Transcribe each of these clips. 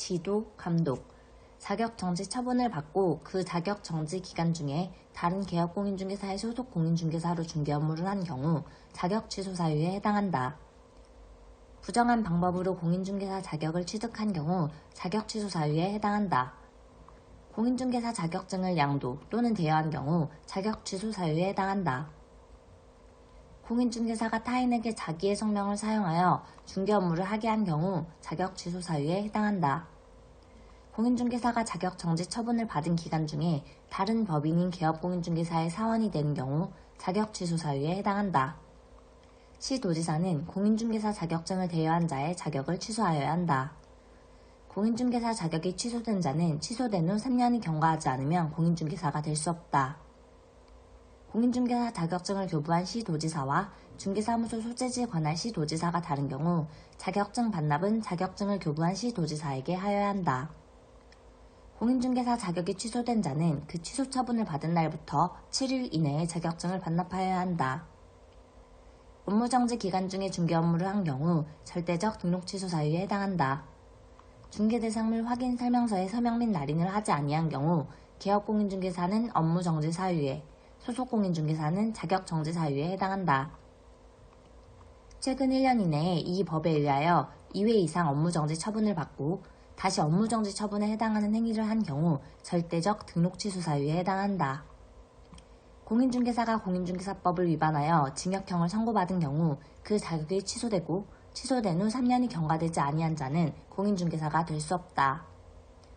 지도, 감독, 자격 정지 처분을 받고 그 자격 정지 기간 중에 다른 개업 공인중개사의 소속 공인중개사로 중개 업무를 한 경우 자격 취소 사유에 해당한다. 부정한 방법으로 공인중개사 자격을 취득한 경우 자격 취소 사유에 해당한다. 공인중개사 자격증을 양도 또는 대여한 경우 자격 취소 사유에 해당한다. 공인중개사가 타인에게 자기의 성명을 사용하여 중개 업무를 하게 한 경우 자격 취소 사유에 해당한다. 공인중개사가 자격 정지 처분을 받은 기간 중에 다른 법인인 개업공인중개사의 사원이 되는 경우 자격 취소 사유에 해당한다. 시도지사는 공인중개사 자격증을 대여한 자의 자격을 취소하여야 한다. 공인중개사 자격이 취소된 자는 취소된 후 3년이 경과하지 않으면 공인중개사가 될 수 없다. 공인중개사 자격증을 교부한 시도지사와 중개사무소 소재지에 관한 시도지사가 다른 경우 자격증 반납은 자격증을 교부한 시도지사에게 하여야 한다. 공인중개사 자격이 취소된 자는 그 취소 처분을 받은 날부터 7일 이내에 자격증을 반납하여야 한다. 업무정지 기간 중에 중개 업무를 한 경우 절대적 등록 취소 사유에 해당한다. 중개대상물 확인 설명서에 서명 및 날인을 하지 아니한 경우 개업공인중개사는 업무정지 사유에, 소속공인중개사는 자격정지 사유에 해당한다. 최근 1년 이내에 이 법에 의하여 2회 이상 업무정지 처분을 받고 다시 업무정지 처분에 해당하는 행위를 한 경우 절대적 등록 취소 사유에 해당한다. 공인중개사가 공인중개사법을 위반하여 징역형을 선고받은 경우 그 자격이 취소되고 취소된 후 3년이 경과되지 아니한 자는 공인중개사가 될 수 없다.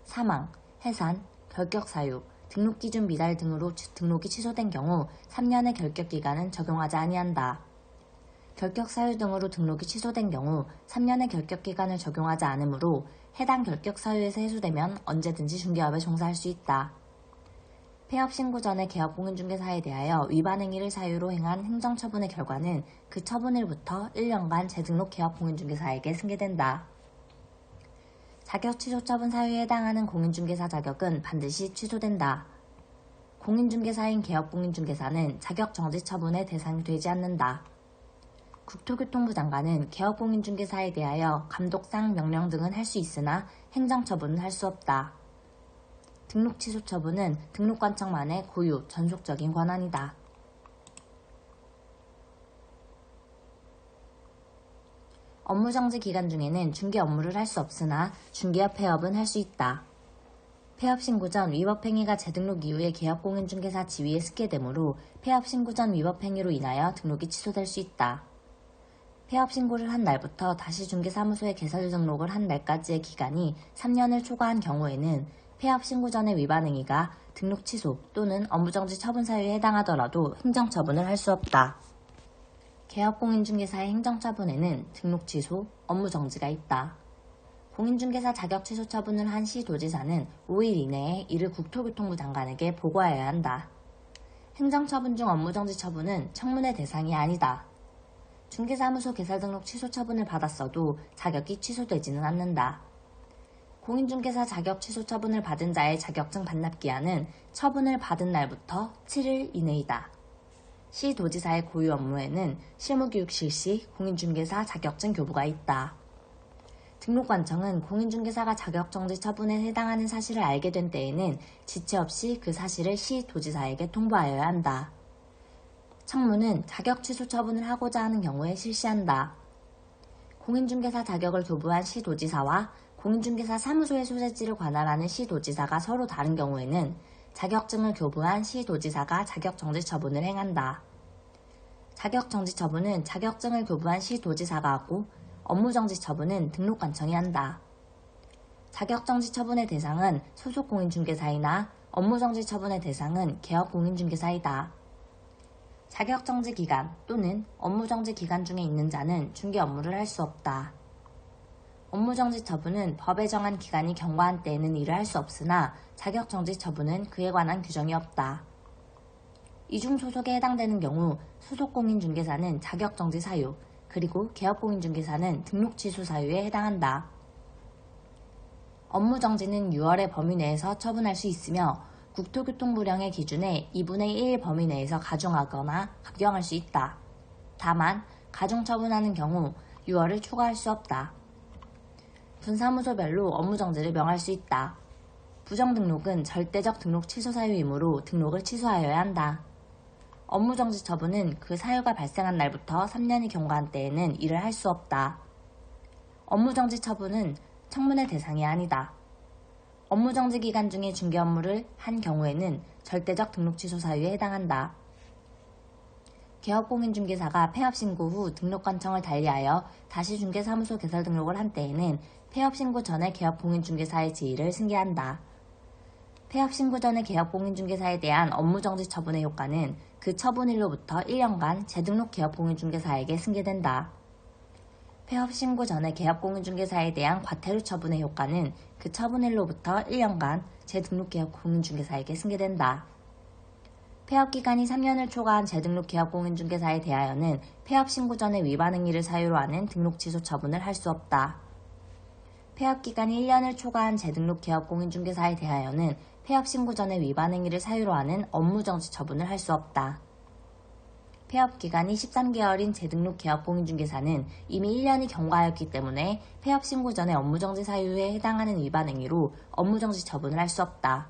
사망, 해산, 결격 사유, 등록 기준 미달 등으로 등록이 취소된 경우 3년의 결격 기간은 적용하지 아니한다. 결격 사유 등으로 등록이 취소된 경우 3년의 결격 기간을 적용하지 않으므로 해당 결격 사유에서 해소되면 언제든지 중개업에 종사할 수 있다. 폐업 신고 전에 개업공인중개사에 대하여 위반 행위를 사유로 행한 행정처분의 결과는 그 처분일부터 1년간 재등록 개업공인중개사에게 승계된다. 자격 취소 처분 사유에 해당하는 공인중개사 자격은 반드시 취소된다. 공인중개사인 개업공인중개사는 자격 정지 처분의 대상이 되지 않는다. 국토교통부 장관은 개업공인중개사에 대하여 감독상 명령 등은 할 수 있으나 행정처분은 할 수 없다. 등록 취소 처분은 등록관청만의 고유, 전속적인 권한이다. 업무정지 기간 중에는 중개 업무를 할 수 없으나 중개업 폐업은 할 수 있다. 폐업 신고 전 위법 행위가 재등록 이후에 개업공인중개사 지위에 승계되므로 폐업 신고 전 위법 행위로 인하여 등록이 취소될 수 있다. 폐업 신고를 한 날부터 다시 중개사무소에 개설 등록을 한 날까지의 기간이 3년을 초과한 경우에는 폐업 신고 전의 위반 행위가 등록 취소 또는 업무정지 처분 사유에 해당하더라도 행정처분을 할 수 없다. 개업공인중개사의 행정처분에는 등록 취소, 업무정지가 있다. 공인중개사 자격 취소 처분을 한 시도지사는 5일 이내에 이를 국토교통부 장관에게 보고하여야 한다. 행정처분 중 업무정지 처분은 청문회 대상이 아니다. 중개사무소 개설 등록 취소 처분을 받았어도 자격이 취소되지는 않는다. 공인중개사 자격 취소 처분을 받은 자의 자격증 반납 기한은 처분을 받은 날부터 7일 이내이다. 시도지사의 고유 업무에는 실무교육 실시, 공인중개사 자격증 교부가 있다. 등록관청은 공인중개사가 자격정지 처분에 해당하는 사실을 알게 된 때에는 지체 없이 그 사실을 시도지사에게 통보하여야 한다. 청문은 자격 취소 처분을 하고자 하는 경우에 실시한다. 공인중개사 자격을 교부한 시도지사와 공인중개사 사무소의 소재지를 관할하는 시도지사가 서로 다른 경우에는 자격증을 교부한 시도지사가 자격정지 처분을 행한다. 자격정지 처분은 자격증을 교부한 시도지사가 하고 업무정지 처분은 등록관청이 한다. 자격정지 처분의 대상은 소속공인중개사이나 업무정지 처분의 대상은 개업공인중개사이다. 자격정지 기간 또는 업무정지 기간 중에 있는 자는 중개 업무를 할 수 없다. 업무정지 처분은 법에 정한 기간이 경과한 때에는 이를 할 수 없으나 자격정지 처분은 그에 관한 규정이 없다. 이중 소속에 해당되는 경우 소속공인중개사는 자격정지 사유, 그리고 개업공인중개사는 등록 취소 사유에 해당한다. 업무정지는 6월의 범위 내에서 처분할 수 있으며 국토교통부령의 기준에 2분의 1 범위 내에서 가중하거나 합경할 수 있다. 다만 가중처분하는 경우 6월을 초과할 수 없다. 분사무소별로 업무정지를 명할 수 있다. 부정등록은 절대적 등록 취소 사유이므로 등록을 취소하여야 한다. 업무정지 처분은 그 사유가 발생한 날부터 3년이 경과한 때에는 일을 할 수 없다. 업무정지 처분은 청문회 대상이 아니다. 업무정지 기간 중에 중개 업무를 한 경우에는 절대적 등록 취소 사유에 해당한다. 개업공인중개사가 폐업신고 후 등록관청을 달리하여 다시 중개사무소 개설 등록을 한 때에는 폐업신고 전에 개업공인중개사의 지위를 승계한다. 폐업신고 전의 개업공인중개사에 대한 업무정지 처분의 효과는 그 처분일로부터 1년간 재등록 개업공인중개사에게 승계된다. 폐업신고 전의 개업공인중개사에 대한 과태료 처분의 효과는 그 처분일로부터 1년간 재등록 개업공인중개사에게 승계된다. 폐업기간이 3년을 초과한 재등록 개업공인중개사에 대하여는 폐업신고 전의 위반 행위를 사유로 하는 등록 취소 처분을 할 수 없다. 폐업기간이 1년을 초과한 재등록 개업공인중개사에 대하여는 폐업신고 전의 위반 행위를 사유로 하는 업무정지 처분을 할 수 없다. 폐업기간이 13개월인 재등록 개업공인중개사는 이미 1년이 경과하였기 때문에 폐업신고 전의 업무정지 사유에 해당하는 위반 행위로 업무정지 처분을 할 수 없다.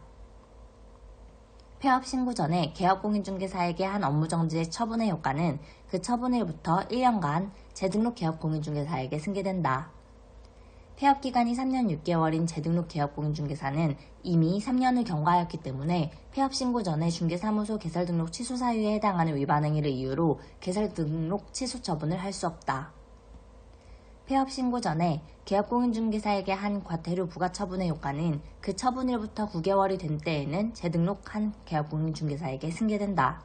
폐업신고 전에 개업공인중개사에게 한 업무정지의 처분의 효과는 그 처분일부터 1년간 재등록 개업공인중개사에게 승계된다. 폐업기간이 3년 6개월인 재등록 개업공인중개사는 이미 3년을 경과하였기 때문에 폐업신고 전에 중개사무소 개설등록 취소 사유에 해당하는 위반 행위를 이유로 개설등록 취소 처분을 할 수 없다. 폐업신고 전에 개업공인중개사에게 한 과태료 부과 처분의 효과는 그 처분일부터 9개월이 된 때에는 재등록한 개업공인중개사에게 승계된다.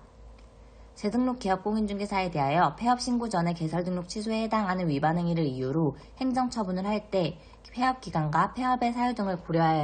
재등록 개업공인중개사에 대하여 폐업신고 전에 개설등록 취소에 해당하는 위반 행위를 이유로 행정처분을 할 때 폐업기간과 폐업의 사유 등을 고려하여야